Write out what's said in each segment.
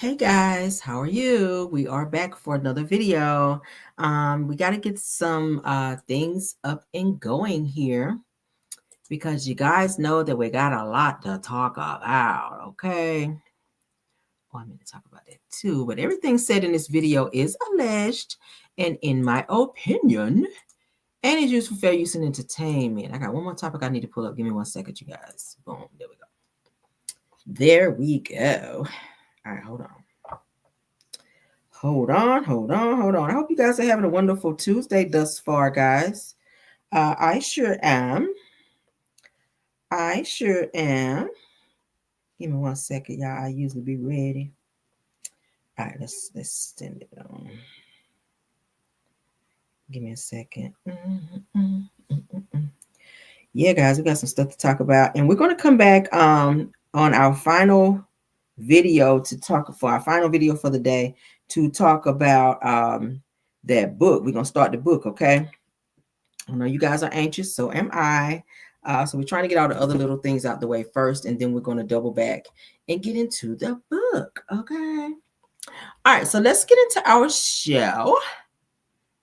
Hey guys, how are you? We are back for another video. We got to get some things up and going here because you guys know that we got a lot to talk about, okay? Oh, I'm going to talk about that too, but everything said in this video is alleged and in my opinion, and is used for fair use and entertainment. I got one more topic I need to pull up. Give me 1 second, you guys. Boom, there we go. There we go. All right, hold on. Hold on. I hope you guys are having a wonderful Tuesday thus far, guys. I sure am. Give me 1 second, y'all. I usually be ready. All right, let's send it on. Give me a second. Yeah, guys, we got some stuff to talk about, and we're going to come back on our final video for the day to talk about that book. We're going to start the book, okay? I know you guys are anxious, so am I. So we're trying to get all the other little things out the way first, and then we're going to double back and get into the book, okay? All right, so let's get into our show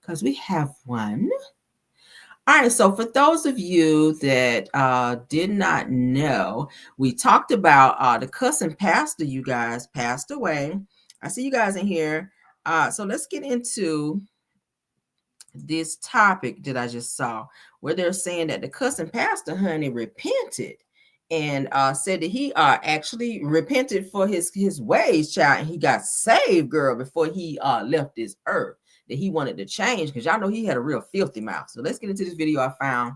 because we have one. All right, so for those of you that did not know, we talked about the Cussing pastor, you guys, passed away. I see you guys in here. So let's get into this topic that I just saw, where they're saying that the Cussing pastor, honey, repented and said that he actually repented for his ways, child, and he got saved, girl, before he left this earth. That he wanted to change because y'all know he had a real filthy mouth. So let's get into this video I found.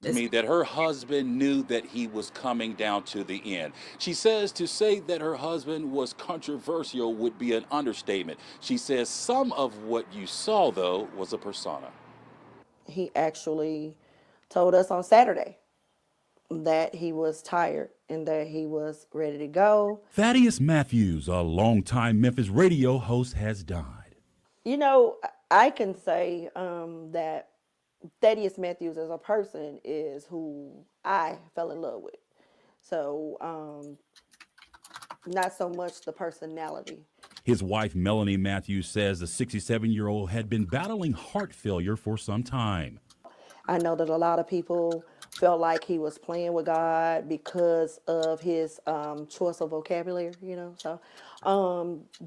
Me that her husband knew that he was coming down to the end. She says to say that her husband was controversial would be an understatement. She says some of what you saw, though, was a persona. He actually told us on Saturday that he was tired and that he was ready to go. Thaddeus Matthews, a longtime Memphis radio host, has died. You know, I can say that Thaddeus Matthews as a person is who I fell in love with. So, not so much the personality. His wife, Melanie Matthews, says the 67-year-old had been battling heart failure for some time. I know that a lot of people felt like he was playing with God because of his choice of vocabulary, you know. So,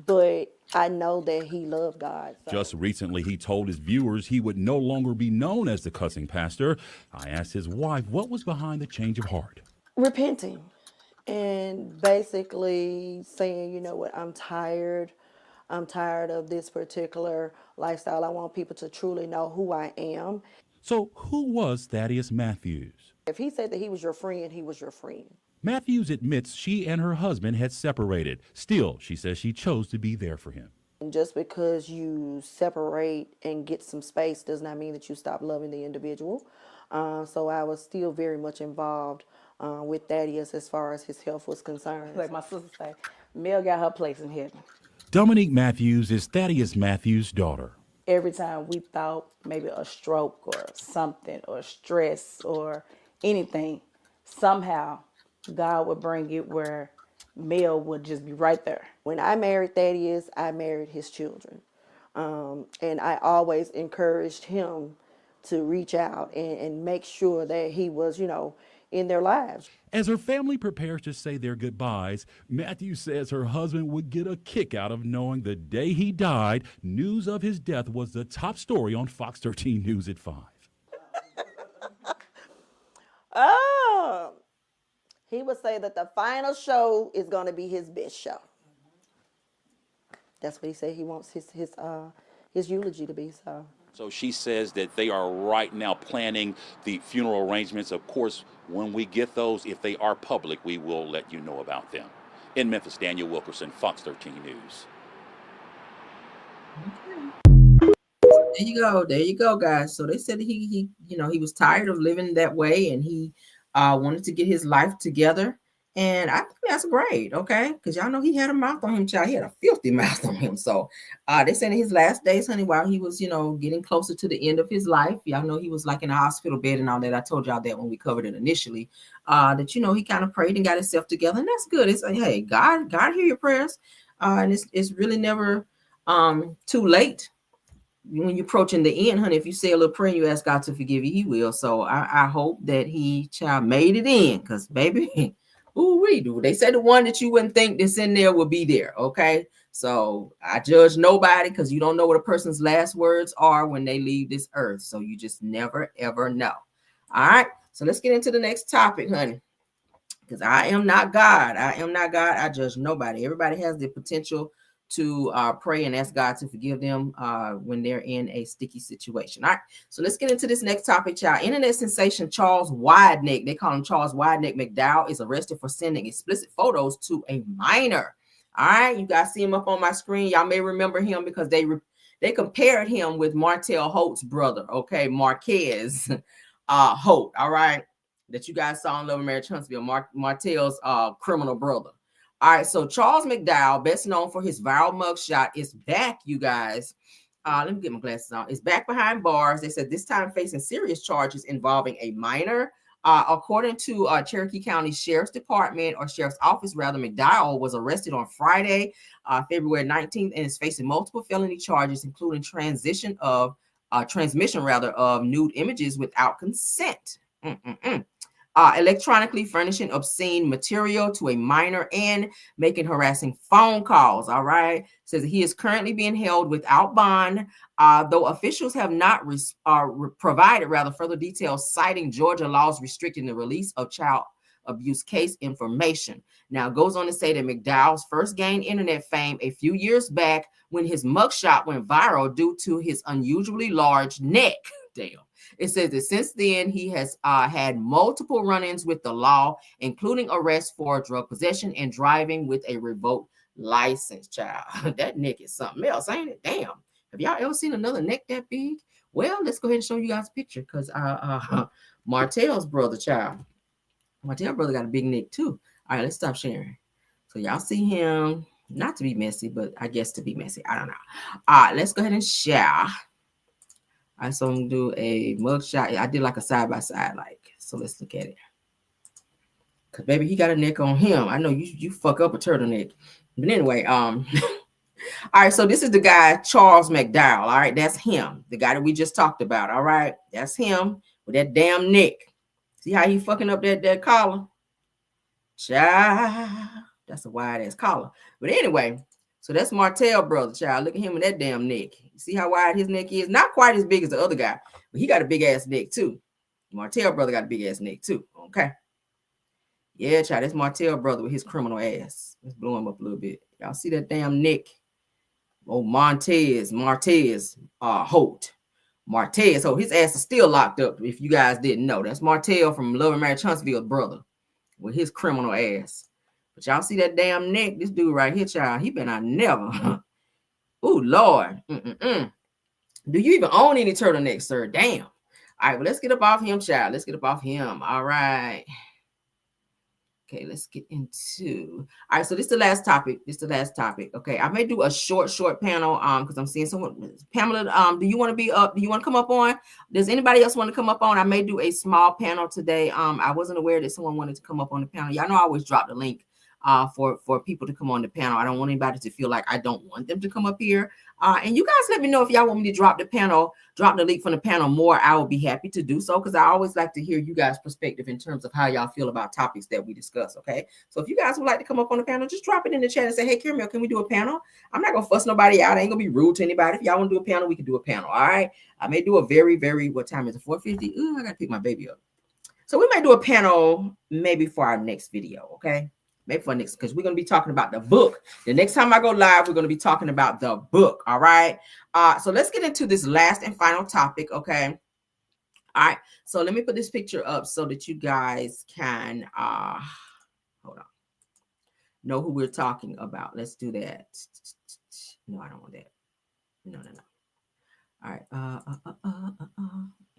but I know that he loved God. So. Just recently, he told his viewers he would no longer be known as the Cussing pastor. I asked his wife what was behind the change of heart. Repenting and basically saying, you know what, I'm tired. I'm tired of this particular lifestyle. I want people to truly know who I am. So who was Thaddeus Matthews? If he said that he was your friend, he was your friend. Matthews admits she and her husband had separated. Still, she says she chose to be there for him. And just because you separate and get some space does not mean that you stop loving the individual. So I was still very much involved with Thaddeus as far as his health was concerned. Like my sister said, Mel got her place in heaven. Dominique Matthews is Thaddeus Matthews' daughter. Every time we thought maybe a stroke or something or stress or anything, somehow God would bring it where Mel would just be right there. When I married Thaddeus, I married his children. And I always encouraged him to reach out and make sure that he was, you know, in their lives. As her family prepares to say their goodbyes, Matthews says her husband would get a kick out of knowing the day he died, news of his death was the top story on Fox 13 News at 5. He would say that the final show is going to be his best show. That's what he said he wants his eulogy to be. So she says that they are right now planning the funeral arrangements. Of course, when we get those, if they are public, we will let you know about them. In Memphis, Daniel Wilkerson, Fox 13 News. There you go, guys. So they said he was tired of living that way, and he wanted to get his life together. And I think that's great, okay? Because y'all know he had a mouth on him, child. He had a filthy mouth on him. So they said in his last days, honey, while he was, getting closer to the end of his life, y'all know he was like in a hospital bed and all that. I told y'all that when we covered it initially, that, he kind of prayed and got himself together. And that's good. It's like, hey, God hear your prayers. And it's really never too late. When you're approaching the end, honey, if you say a little prayer and you ask God to forgive you, he will. So I hope that he child made it in, because baby, ooh, we do. They say the one that you wouldn't think that's in there will be there. Okay. So I judge nobody, because you don't know what a person's last words are when they leave this earth. So you just never ever know. All right. So let's get into the next topic, honey. Because I am not God. I am not God. I judge nobody. Everybody has the potential to pray and ask God to forgive them when they're in a sticky situation. All right, so let's get into this next topic, y'all. Internet sensation Charles Wideneck, they call him Charles Wideneck McDowell, is arrested for sending explicit photos to a minor. All right, you guys see him up on my screen. Y'all may remember him because they compared him with Martell Holt's brother, okay, Marquez Holt. All right, that you guys saw in Love and Marriage Huntsville, Martell's criminal brother. All right, so Charles McDowell, best known for his viral mugshot, is back, you guys. Let me get my glasses on. Is back behind bars. They said this time facing serious charges involving a minor. According to Cherokee County Sheriff's Department, or Sheriff's Office rather, McDowell was arrested on Friday, February 19th, and is facing multiple felony charges, including transmission of nude images without consent. Electronically furnishing obscene material to a minor, and making harassing phone calls. All right. Says he is currently being held without bond, though officials have not provided further details, citing Georgia laws restricting the release of child abuse case information. Now, it goes on to say that McDowell's first gained internet fame a few years back when his mugshot went viral due to his unusually large neck. Damn. It says that since then, he has had multiple run-ins with the law, including arrests for drug possession and driving with a revoked license, child. That neck is something else, ain't it? Damn. Have y'all ever seen another neck that big? Well, let's go ahead and show you guys a picture, because Martell's brother, child. Martell's brother got a big neck, too. All right, let's stop sharing. So y'all see him, not to be messy, but I guess to be messy. I don't know. All right, let's go ahead and share. I saw him do a mugshot. I did like a side by side, like, so let's look at it. Cause baby, he got a neck on him. I know you fuck up a turtleneck. But anyway, all right, so this is the guy, Charles McDowell. All right, that's him, the guy that we just talked about. All right, that's him with that damn neck. See how he fucking up that collar? Child, that's a wide ass collar. But anyway, so that's Martell brother, child. Look at him with that damn neck. You see how wide his neck is? Not quite as big as the other guy, but he got a big ass neck too. Martell brother got a big ass neck too. Okay. Yeah, child. That's Martell brother with his criminal ass. Let's blow him up a little bit. Y'all see that damn neck? Oh, Martez Holt. Martez. So his ass is still locked up. If you guys didn't know, that's Martell from Love and Marriage Huntsville's brother with his criminal ass. But y'all see that damn neck? This dude right here, child, he better never. Oh, Lord. Do you even own any turtlenecks, sir? Damn. All right, well, let's get up off him, child. Let's get up off him. All right. Okay, let's get into. All right, so this is the last topic. Okay, I may do a short panel because I'm seeing someone. Pamela, do you want to be up? Do you want to come up on? Does anybody else want to come up on? I may do a small panel today. I wasn't aware that someone wanted to come up on the panel. Y'all know I always drop the link for people to come on the panel. I don't want anybody to feel like I don't want them to come up here. And you guys let me know if y'all want me to drop the link from the panel more. I will be happy to do so, because I always like to hear you guys' perspective in terms of how y'all feel about topics that we discuss. Okay, so if you guys would like to come up on the panel, just drop it in the chat and say, hey, Carmel, can we do a panel? I'm not gonna fuss nobody out. I ain't gonna be rude to anybody. If y'all want to do a panel, we can do a panel. All right, I may do a very what time is it? 4:50. Ooh, I gotta pick my baby up. So we might do a panel maybe for our next video. Okay, maybe for next, because we're going to be talking about the book. The next time I go live, we're going to be talking about the book. All right. So let's get into this last and final topic. Okay. All right. So let me put this picture up so that you guys can hold on, know who we're talking about. Let's do that. No, I don't want that. No. All right.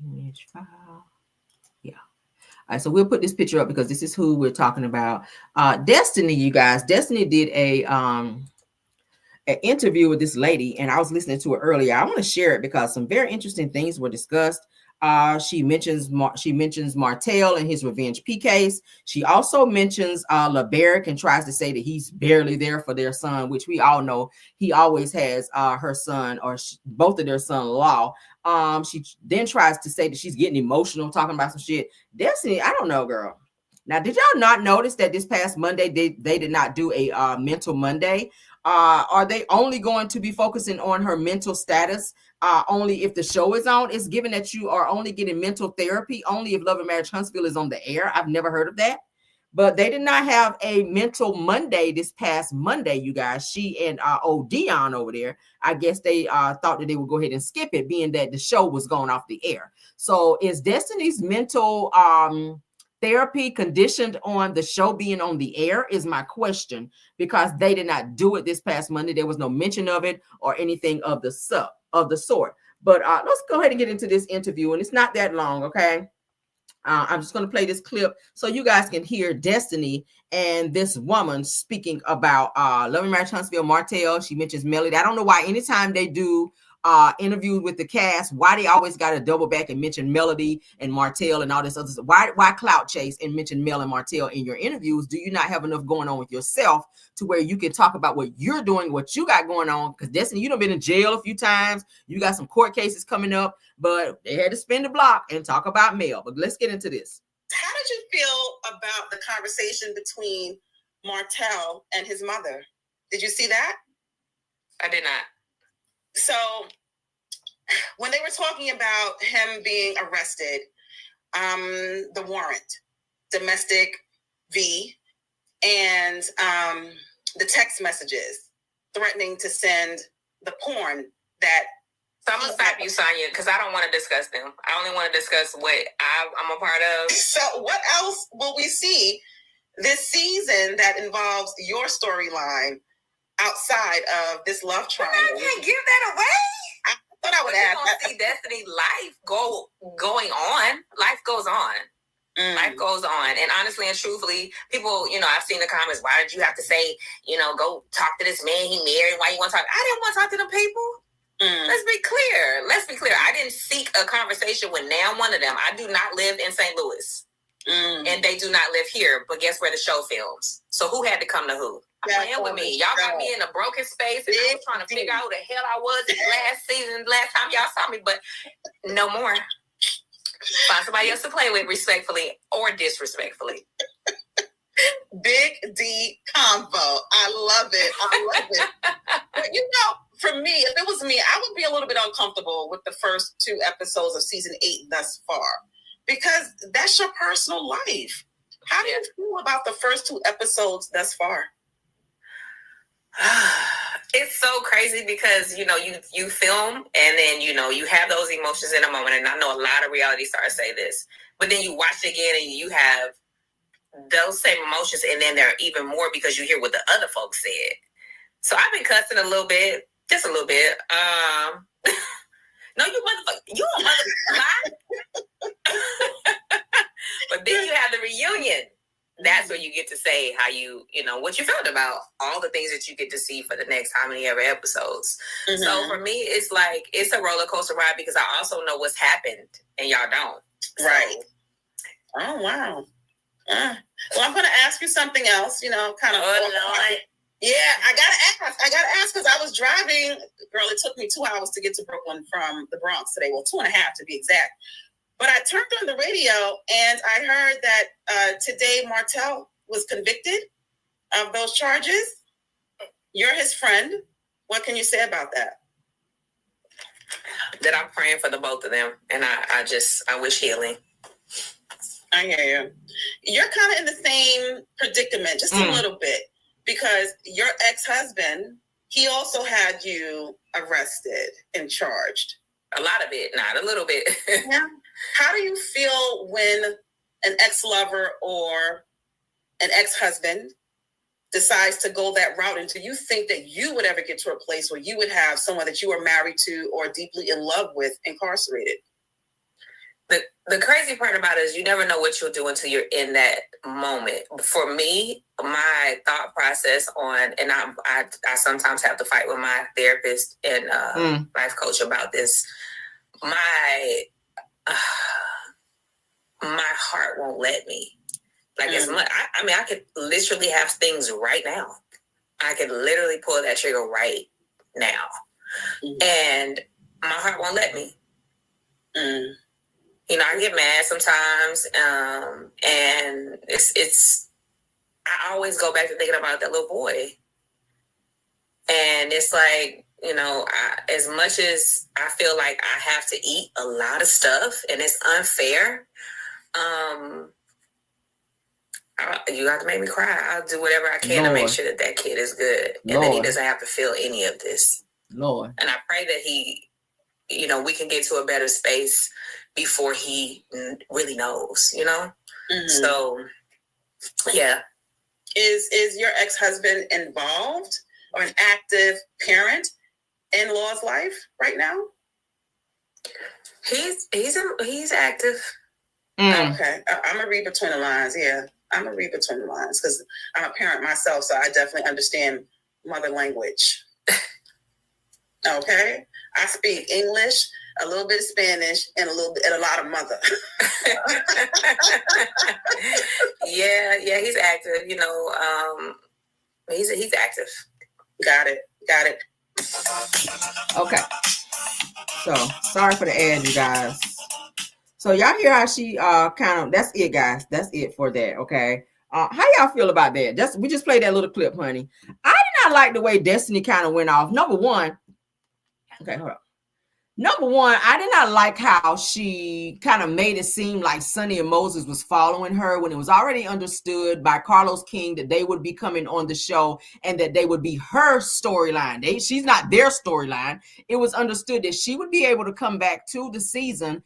Image file. Yeah. All right, so we'll put this picture up because this is who we're talking about. Destiny, you guys. Destiny did an interview with this lady, and I was listening to it earlier. I want to share it because some very interesting things were discussed. She mentions Martel and his Revenge P case. She also mentions LeBerick and tries to say that he's barely there for their son, which we all know he always has her son or both of their son-in-law. She then tries to say that she's getting emotional talking about some shit. Destiny, I don't know, girl. Now, did y'all not notice that this past Monday they did not do a mental Monday? Are they only going to be focusing on her mental status only if the show is on? It's given that you are only getting mental therapy only if Love and Marriage Huntsville is on the air. I've never heard of that. But they did not have a mental Monday this past Monday, you guys. She and old Dion over there, I guess they thought that they would go ahead and skip it, being that the show was going off the air. So is Destiny's mental therapy conditioned on the show being on the air is my question, because they did not do it this past Monday. There was no mention of it or anything of the sort. But let's go ahead and get into this interview, and it's not that long, okay? I'm just going to play this clip so you guys can hear Destiny and this woman speaking about Love and Marriage Huntsville, Martel. She mentions Melody. I don't know why anytime they do interviews with the cast, why they always got to double back and mention Melody and Martel and all this other stuff. Why clout chase and mention Mel and Martel in your interviews? Do you not have enough going on with yourself to where you can talk about what you're doing, what you got going on? Because Destiny, you done been in jail a few times. You got some court cases coming up, but they had to spin the block and talk about Mel. But let's get into this. How did you feel about the conversation between Martel and his mother? Did you see that? I did not. So when they were talking about him being arrested, the warrant, domestic V, and the text messages threatening to send the porn that. So I'm going to stop you, Sonia, because I don't want to discuss them. I only want to discuss what I'm a part of. So what else will we see this season that involves your storyline outside of this love triangle? I can't give that away. I thought I would add that. See Destiny life going on. Life goes on. Life goes on. And honestly and truthfully, people, I've seen the comments, why did you have to say, go talk to this man he married? Why you want to talk? I didn't want to talk to them people. Let's be clear. I didn't seek a conversation with now one of them. I do not live in St. Louis. And they do not live here. But guess where the show films? So who had to come to who? Playing with me. Y'all got me in a broken space, and I was trying to figure out who the hell I was last time y'all saw me, but no more. Find somebody else to play with respectfully or disrespectfully. Big D convo. I love it. But for me, if it was me, I would be a little bit uncomfortable with the first 2 episodes of season 8 thus far, because that's your personal life. How do you feel about the first 2 episodes thus far? It's so crazy because, you film and then, you have those emotions in a moment. And I know a lot of reality stars say this, but then you watch it again and you have those same emotions. And then there are even more because you hear what the other folks said. So I've been cussing a little bit, just a little bit. No, you motherfucker, you a motherfucker. But then you have the reunion. That's where you get to say how what you felt about all the things that you get to see for the next how many ever episodes. So for me, it's like, it's a roller coaster ride because I also know what's happened and y'all don't. Right. Oh, wow. Well, I'm going to ask you something else, kind of. Oh, Lord. Yeah, I gotta ask because I was driving. Girl, it took me 2 hours to get to Brooklyn from the Bronx today. Well, 2.5 to be exact. But I turned on the radio and I heard that today Martel was convicted of those charges. You're his friend. What can you say about that? That I'm praying for the both of them, and I wish healing. I hear you. You're kind of in the same predicament, just a little bit, because your ex-husband, he also had you arrested and charged. A lot of it, not a little bit. Yeah. How do you feel when an ex-lover or an ex-husband decides to go that route? And do you think that you would ever get to a place where you would have someone that you were married to or deeply in love with incarcerated? The crazy part about it is you never know what you'll do until you're in that moment. For me, my thought process and I sometimes have to fight with my therapist and life coach about this. My my heart won't let me. Like as much, I mean, I could literally have things right now. I could literally pull that trigger right now, and my heart won't let me. You know, I get mad sometimes, and it's. I always go back to thinking about that little boy, and it's like, you know, as much as I feel like I have to eat a lot of stuff, and it's unfair. You have to make me cry. I'll do whatever I can to make sure that that kid is good, and that he doesn't have to feel any of this. Lord. And I pray that he, you know, we can get to a better space before he really knows, you know? So, yeah. Is your ex-husband involved or an active parent in Law's life right now? He's active. Okay. I'm going to read between the lines. Yeah. I'm going to read between the lines because I'm a parent myself, so I definitely understand mother language. Okay. I speak English, a little bit of Spanish, and a lot of mother. Yeah, he's active. You know, he's active. Got it. Okay. So sorry for the ad, you guys. So y'all hear how she kind of, that's it, guys. That's it for that. Okay. How y'all feel about that? We just played that little clip, honey. I did not like the way Destiny kind of went off. Number one, I did not like how she kind of made it seem like Sonny and Moses was following her when it was already understood by Carlos King that they would be coming on the show and that they would be her storyline. She's not their storyline. It was understood that she would be able to come back to the season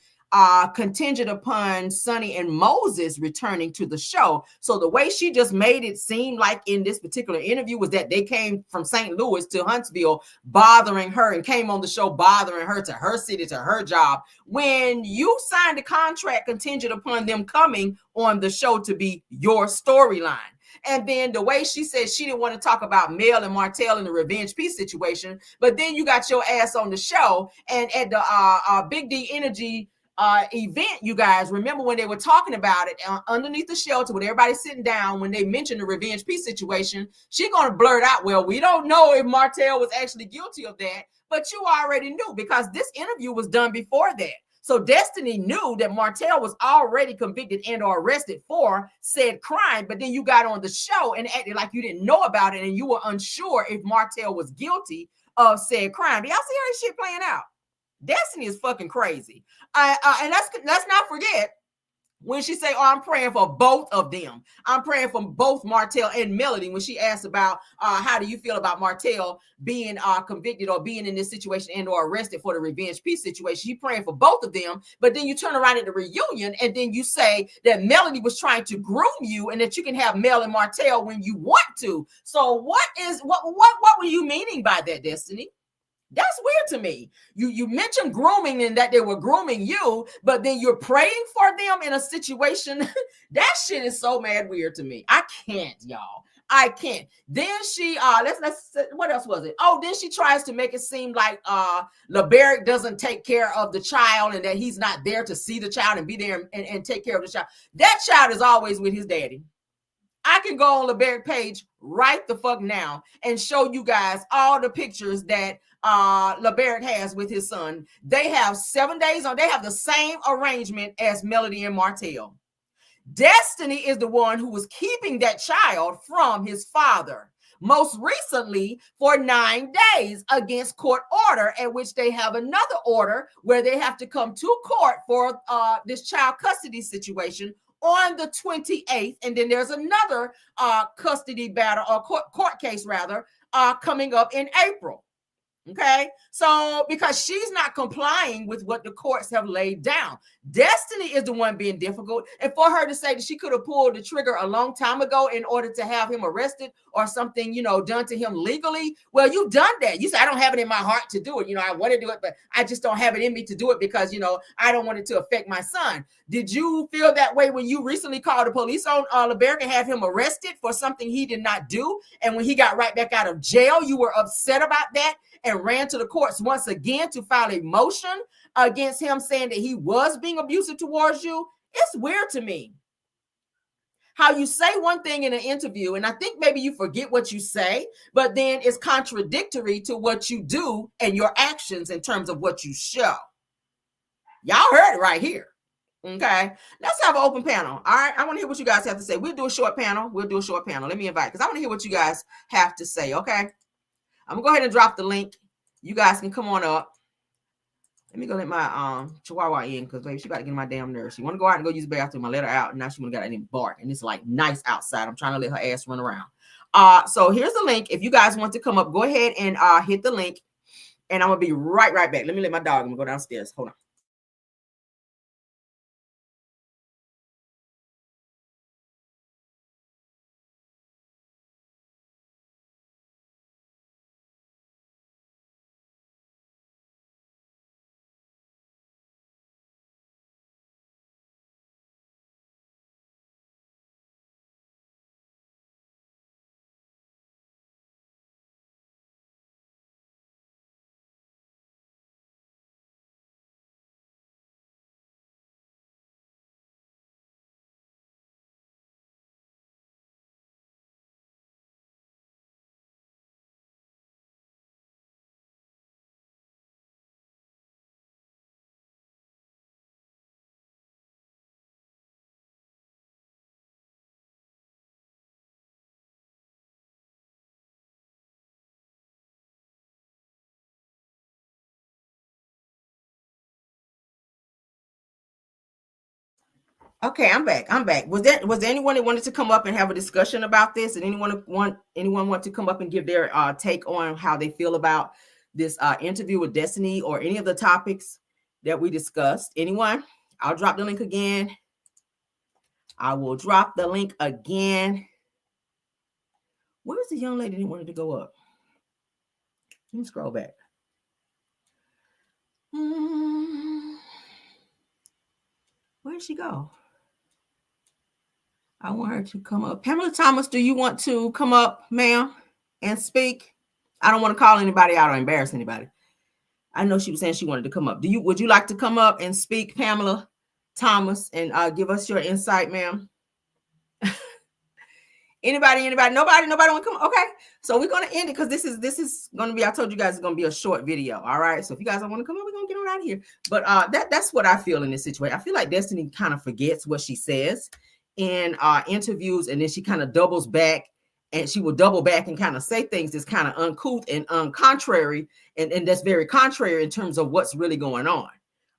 contingent upon Sonny and Moses returning to the show. So the way she just made it seem like in this particular interview was that they came from St. Louis to Huntsville bothering her and came on the show bothering her to her city, to her job. When you signed a contract contingent upon them coming on the show to be your storyline. And then the way she said she didn't want to talk about MEL and Martel and the revenge peace situation, but then you got your ass on the show and at the Big D Energy event, you guys remember when they were talking about it underneath the shelter with everybody sitting down when they mentioned the revenge peace situation, she gonna blurt out, well, we don't know if Martel was actually guilty of that, but you already knew because this interview was done before that. So Destiny knew that Martel was already convicted and or arrested for said crime, but then you got on the show and acted like you didn't know about it and you were unsure if Martel was guilty of said crime. Do y'all see how this shit playing out? Destiny is fucking crazy. And let's not forget when she say, oh, I'm praying for both of them. I'm praying for both Martel and Melody. When she asked about how do you feel about Martel being convicted or being in this situation and or arrested for the revenge peace situation, she praying for both of them. But then you turn around at the reunion and then you say that Melody was trying to groom you and that you can have Mel and Martel when you want to. So what were you meaning by that, Destiny? That's weird to me. You mentioned grooming and that they were grooming you, but then you're praying for them in a situation. That shit is so mad weird to me. I can't, y'all. I can't. Then she let's what else was it? Oh, then she tries to make it seem like LeBaric doesn't take care of the child and that he's not there to see the child and be there and take care of the child. That child is always with his daddy. I can go on LeBaric page right the fuck now and show you guys all the pictures that LeBaric has with his son. They have 7 days on. They have the same arrangement as Melody and Martel. Destiny is the one who was keeping that child from his father, most recently for 9 days against court order, at which they have another order where they have to come to court for this child custody situation on the 28th. And then there's another custody battle or court case rather coming up in April. Okay, so because she's not complying with what the courts have laid down, Destiny is the one being difficult. And for her to say that she could have pulled the trigger a long time ago in order to have him arrested or something, you know, done to him legally. Well, you've done that. You said, I don't have it in my heart to do it. You know, I want to do it, but I just don't have it in me to do it because, you know, I don't want it to affect my son. Did you feel that way when you recently called the police on LeBerick and have him arrested for something he did not do? And when he got right back out of jail, you were upset about that and ran to the courts once again to file a motion against him, saying that he was being abusive towards you? It's weird to me how you say one thing in an interview, and I think maybe you forget what you say, but then it's contradictory to what you do and your actions in terms of what you show. Y'all heard it right here. Okay, let's have an open panel. All right, I want to hear what you guys have to say. We'll do a short panel. Let me invite, because I want to hear what you guys have to say. Okay, I'm gonna go ahead and drop the link. You guys can come on up. Let me go let my chihuahua in, because baby, she about to get on my damn nerves. She want to go out and go use the bathroom. I let her out, and now she want to get out and bark, and it's like nice outside. I'm trying to let her ass run around. So here's the link. If you guys want to come up, go ahead and hit the link, and I'm gonna be right back. Let me let my dog. I'm gonna go downstairs. Hold on. Okay, I'm back. Was there anyone that wanted to come up and have a discussion about this? And anyone want to come up and give their take on how they feel about this interview with Destiny, or any of the topics that we discussed? Anyone? I'll drop the link again. I will drop the link again. Where's the young lady that wanted to go up? Let me scroll back. Where did she go? I want her to come up. Pamela Thomas, do you want to come up, ma'am, and speak? I don't want to call anybody out or embarrass anybody. I know she was saying she wanted to come up. Would you like to come up and speak, Pamela Thomas, and give us your insight, ma'am? Anybody? Nobody want to come. Okay, so we're going to end it, because this is going to be, I told you guys it's going to be a short video. All right, so if you guys don't want to come up, we're going to get on out of here. But that's what I feel in this situation. I feel like Destiny kind of forgets what she says in interviews, and then she kind of doubles back, and she will double back and kind of say things that's kind of uncouth and contrary, and that's very contrary in terms of what's really going on.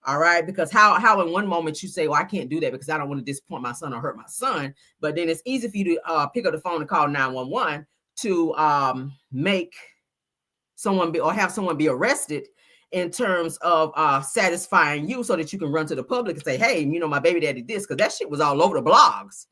All right, because how in one moment you say, well, I can't do that because I don't want to disappoint my son or hurt my son, but then it's easy for you to pick up the phone and call 911 to make someone be, or have someone be arrested, in terms of satisfying you, so that you can run to the public and say, hey, my baby daddy this, because that shit was all over the blogs.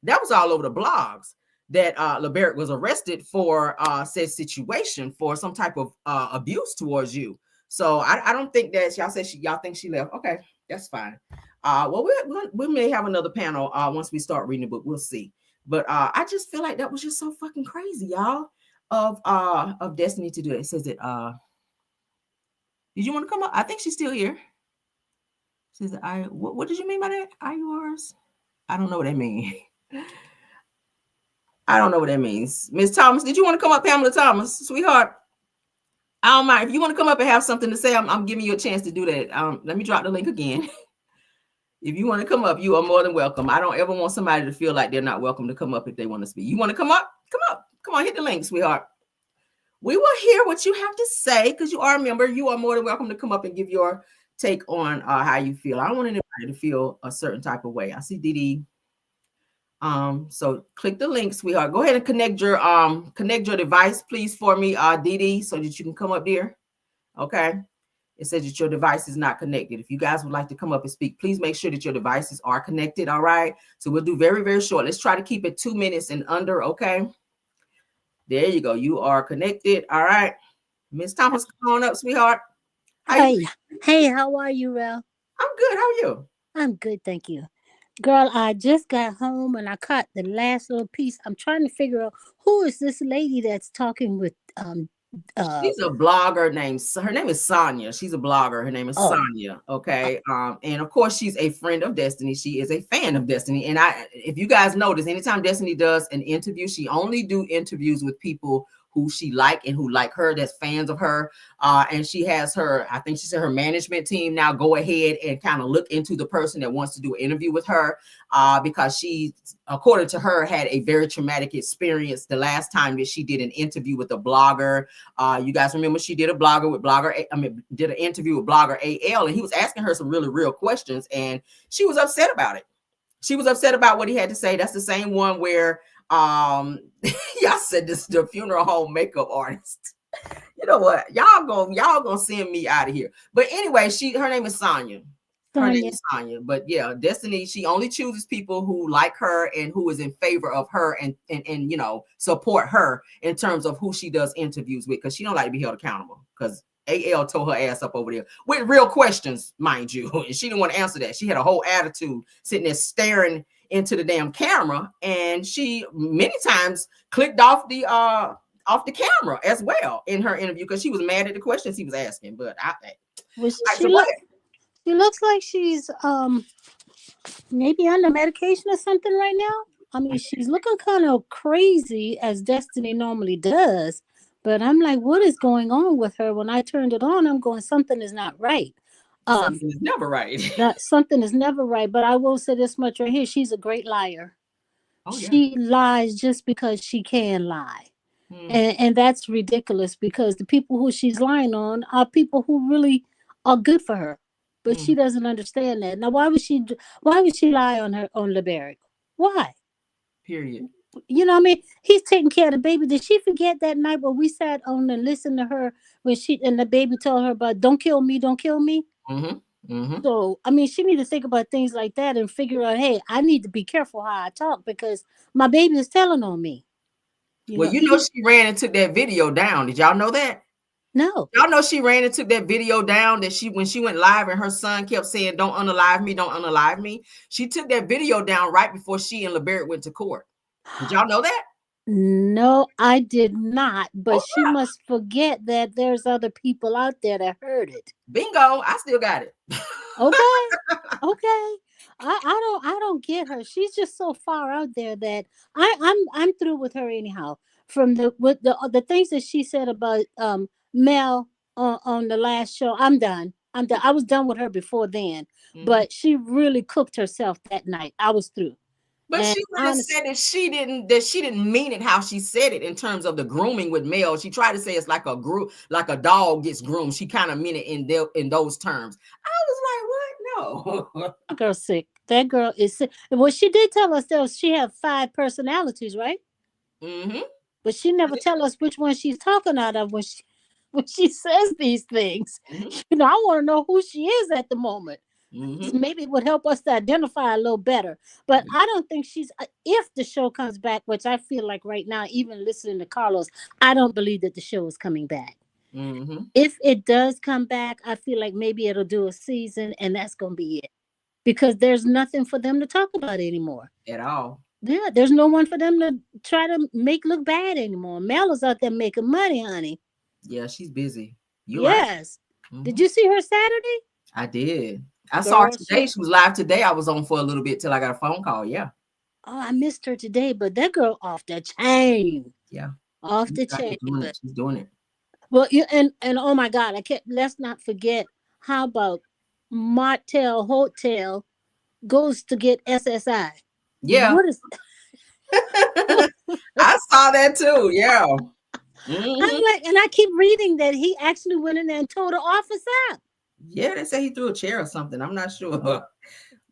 That was all over the blogs, that LeBerick was arrested for said situation, for some type of abuse towards you. So I don't think that y'all said y'all think she left. Okay, that's fine. Well, we may have another panel once we start reading the book. We'll see. But I just feel like that was just so fucking crazy, y'all, of Destiny to do it. It says that did you want to come up? I think she's still here. She says, what did you mean by that? Are yours? I don't know what that means. I don't know what that means. Miss Thomas, did you want to come up, Pamela Thomas, sweetheart? I don't mind. If you want to come up and have something to say, I'm giving you a chance to do that. Let me drop the link again. If you want to come up, you are more than welcome. I don't ever want somebody to feel like they're not welcome to come up if they want to speak. You want to come up? Come up. Come on, hit the link, sweetheart. We will hear what you have to say, because you are a member. You are more than welcome to come up and give your take on how you feel. I don't want anybody to feel a certain type of way. I see Dee Dee. So click the link, sweetheart. Go ahead and connect your device, please, for me, Dee Dee, so that you can come up there. Okay. It says that your device is not connected. If you guys would like to come up and speak, please make sure that your devices are connected. All right. So we'll do very, very short. Let's try to keep it 2 minutes and under. Okay. There you go. You are connected. All right. Miss Thomas, come on up, sweetheart. Hey, how are you, Rel? I'm good. How are you? I'm good, thank you. Girl, I just got home and I caught the last little piece. I'm trying to figure out who is this lady that's talking with uh She's a blogger named, her name is Sonia. She's a blogger. Her name is oh Sonia. Okay. And of course, she's a friend of Destiny. She is a fan of Destiny. And if you guys notice, anytime Destiny does an interview, she only do interviews with people who she like and who like her, that's fans of her. And she has her, I think she said her management team now go ahead and kind of look into the person that wants to do an interview with her, because she, according to her, had a very traumatic experience the last time that she did an interview with a blogger. You guys remember she did did an interview with blogger AL, and he was asking her some really real questions, and she was upset about it. She was upset about what he had to say. That's the same one where y'all said this, the funeral home makeup artist. You know what? Y'all gonna send me out of here. But anyway, her name is Sonia. Her name is Sonia. But yeah, Destiny, she only chooses people who like her and who is in favor of her and you know, support her in terms of who she does interviews with, because she don't like to be held accountable. Because AL tore her ass up over there with real questions, mind you, and she didn't want to answer that. She had a whole attitude sitting there staring into the damn camera, and she many times clicked off the camera as well in her interview because she was mad at the questions he was asking. But she looks like she's maybe under medication or something right now. I mean, she's looking kind of crazy as Destiny normally does. But I'm like, what is going on with her? When I turned it on, I'm going, something is not right. Something is never right. Something is never right. But I will say this much right here. She's a great liar. She lies just because she can lie. And that's ridiculous because the people who she's lying on are people who really are good for her. But she doesn't understand that. Now, why would she lie on LeBaric? Why? Period. You know what I mean? He's taking care of the baby. Did she forget that night when we sat on and listened to her when the baby told her about don't kill me, don't kill me? So, I mean, she need to think about things like that and figure out, hey, I need to be careful how I talk because my baby is telling on me. You know, she ran and took that video down. Did y'all know that? No. Y'all know she ran and took that video down that when she went live and her son kept saying, don't unalive me, don't unalive me. She took that video down right before she and LeBaric went to court. Did y'all know that? No, I did not. But she must forget that there's other people out there that heard it. Bingo. I still got it. Okay. I don't get her. She's just so far out there that I'm through with her anyhow. From the things that she said about Mel on the last show, I'm done. I was done with her before then, but she really cooked herself that night. I was through. But she said that she didn't mean it how she said it in terms of the grooming with Mel. She tried to say it's like a dog gets groomed. She kind of meant it in those terms. I was like, what? No. That girl's sick. That girl is sick. Well, she did tell us that she had 5 personalities, right? But she never tell us which one she's talking out of when she says these things. You know, I want to know who she is at the moment. Maybe it would help us to identify a little better. But I don't think she's, if the show comes back, which I feel like right now, even listening to Carlos, I don't believe that the show is coming back. If it does come back, I feel like maybe it'll do a season and that's going to be it. Because there's nothing for them to talk about anymore. At all. Yeah, there's no one for them to try to make look bad anymore. Mel is out there making money, honey. Yeah, she's busy. Yes. Did you see her Saturday? I did. I saw her today. She was live today. I was on for a little bit till I got a phone call. Yeah. Oh, I missed her today, but that girl off the chain. Yeah. Off the chain. She's doing it. Well, and oh my God, let's not forget, how about Martel Hotel goes to get SSI. Yeah. What is I saw that too. Yeah. I'm like, and I keep reading that he actually went in there and tore the office up. Yeah, they say he threw a chair or something. I'm not sure.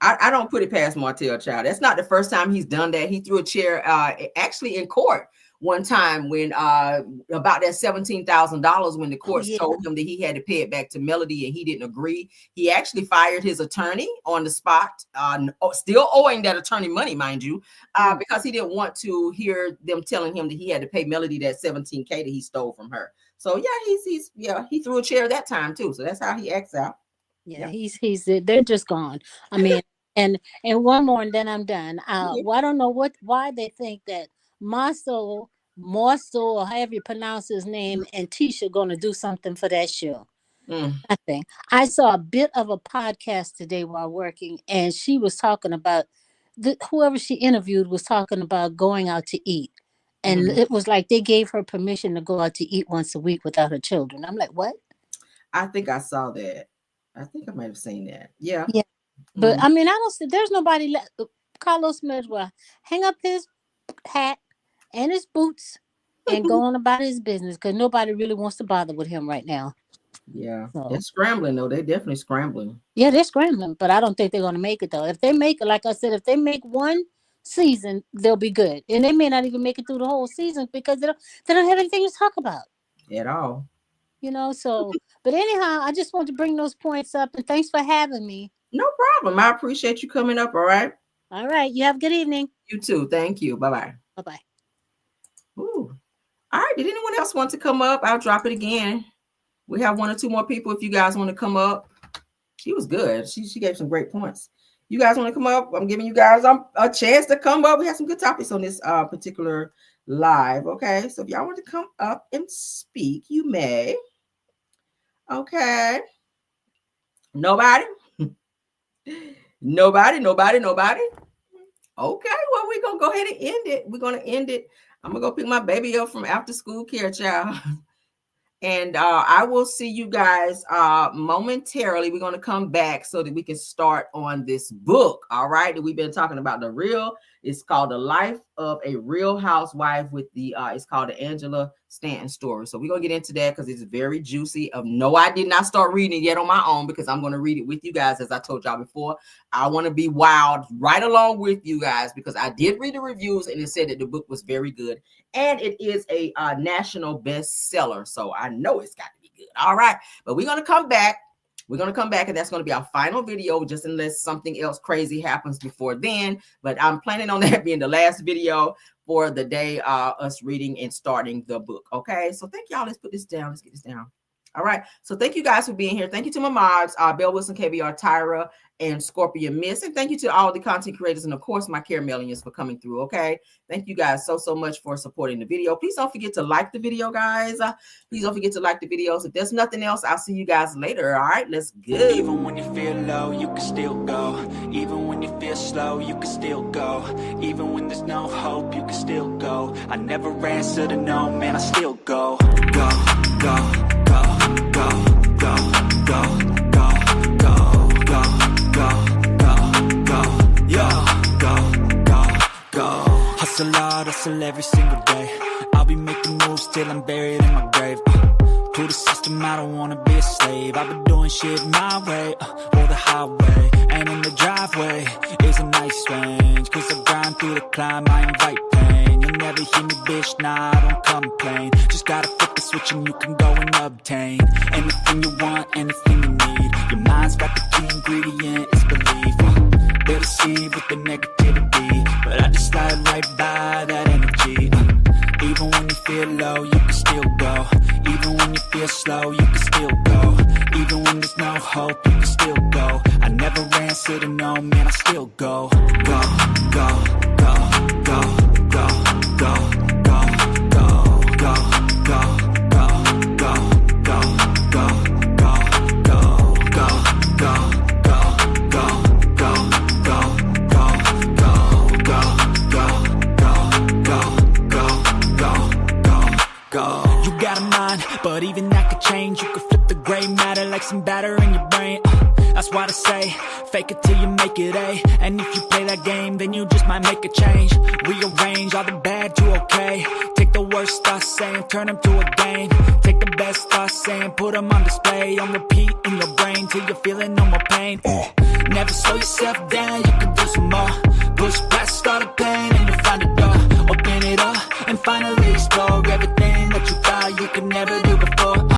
I don't put it past Martel, child. That's not the first time he's done that. He threw a chair actually in court one time when about that $17,000 when the courts told him that he had to pay it back to Melody and he didn't agree. He actually fired his attorney on the spot, still owing that attorney money, mind you, because he didn't want to hear them telling him that he had to pay Melody that $17K that he stole from her. So yeah, he threw a chair that time too. So that's how he acts out. Yeah. They're just gone. I mean, And one more, and then I'm done. Okay. Well, I don't know why they think that Marcel, or however you pronounce his name, and Tisha going to do something for that show. Nothing. I saw a bit of a podcast today while working, and she was talking about whoever she interviewed was talking about going out to eat. And it was like they gave her permission to go out to eat once a week without her children. I'm like, what? I think I saw that. I think I might have seen that. Yeah. Yeah. But I mean, I don't see, there's nobody left. Carlos may as well hang up his hat and his boots and go on about his business, because nobody really wants to bother with him right now. Yeah. So, they're scrambling, though. They're definitely scrambling. Yeah, they're scrambling, but I don't think they're going to make it, though. If they make it, like I said, if they make one season, they'll be good. And they may not even make it through the whole season because they don't have anything to talk about. At all. You know, so, but anyhow, I just want to bring those points up, and thanks for having me. No problem. I appreciate you coming up, all right? All right. You have a good evening. You too. Thank you. Bye-bye. Bye-bye. Ooh. All right. Did anyone else want to come up? I'll drop it again. We have 1 or 2 more people if you guys want to come up. She was good. She gave some great points. You guys want to come up? I'm giving you guys a chance to come up. We have some good topics on this particular live. Okay. So if y'all want to come up and speak, you may. Okay. Nobody? Nobody. Okay, well, we're going to go ahead and end it. We're going to end it. I'm going to go pick my baby up from after school care, child. And I will see you guys momentarily. We're going to come back so that we can start on this book. All right. That we've been talking about it's called The Life of a Real Housewife with it's called the Angela Stanton story. So we're going to get into that because it's very juicy. I did not start reading it yet on my own because I'm going to read it with you guys. As I told y'all before, I want to be wild right along with you guys because I did read the reviews and it said that the book was very good. And it is a national bestseller. So I know it's got to be good. All right. But we're going to come back. We're going to come back, and that's going to be our final video, just unless something else crazy happens before then. But I'm planning on that being the last video for the day, us reading and starting the book. Okay. So thank y'all. Let's put this down. Let's get this down. All right. So thank you guys for being here. Thank you to my mods, Belle Wilson, KBR, Tyra, and Scorpion Miss. And thank you to all the content creators and, of course, my Caramelians for coming through. Okay. Thank you guys so much for supporting the video. Please don't forget to like the video, guys. Please don't forget to like the videos. If there's nothing else, I'll see you guys later. All right. Let's go. Even when you feel low, you can still go. Even when you feel slow, you can still go. Even when there's no hope, you can still go. I never answer to no, man, I still go. Go, go, go, go, go, go, go, go, go, go, go. Hustle hard, hustle every single day. I'll be making moves till I'm buried in my grave. To the system, I don't wanna be a slave. I've been doing shit my way, or the highway. And in the driveway is a nice range. Cause I grind through the climb, I invite pain. You'll never hear me, bitch, nah, I don't complain. Just gotta flip the switch and you can go and obtain anything you want, anything you need. Your mind's got the key ingredient, it's belief. They'll deceive with the negativity, but I just slide right by that energy. Even when you feel low, you can still go. Even when you feel slow, you can still go. Even when there's no hope, you can still go. I never answer to no, man, I still go. Go, go, go, go, go, go, go, go, go, go, go, go, go, go, go, go, go, go. You got a mind, but even that could change. You could flip the gray matter like some batter in your brain. That's why I say, fake it till you make it A. And if you play that game, then you just might make a change. Rearrange all the bad to okay. Take the worst thoughts saying, turn them to a game. Take the best thoughts saying, put them on display. On repeat in your brain till you're feeling no more pain. Never slow yourself down, you can do some more. Push past all the pain and you'll find a door. Open it up and finally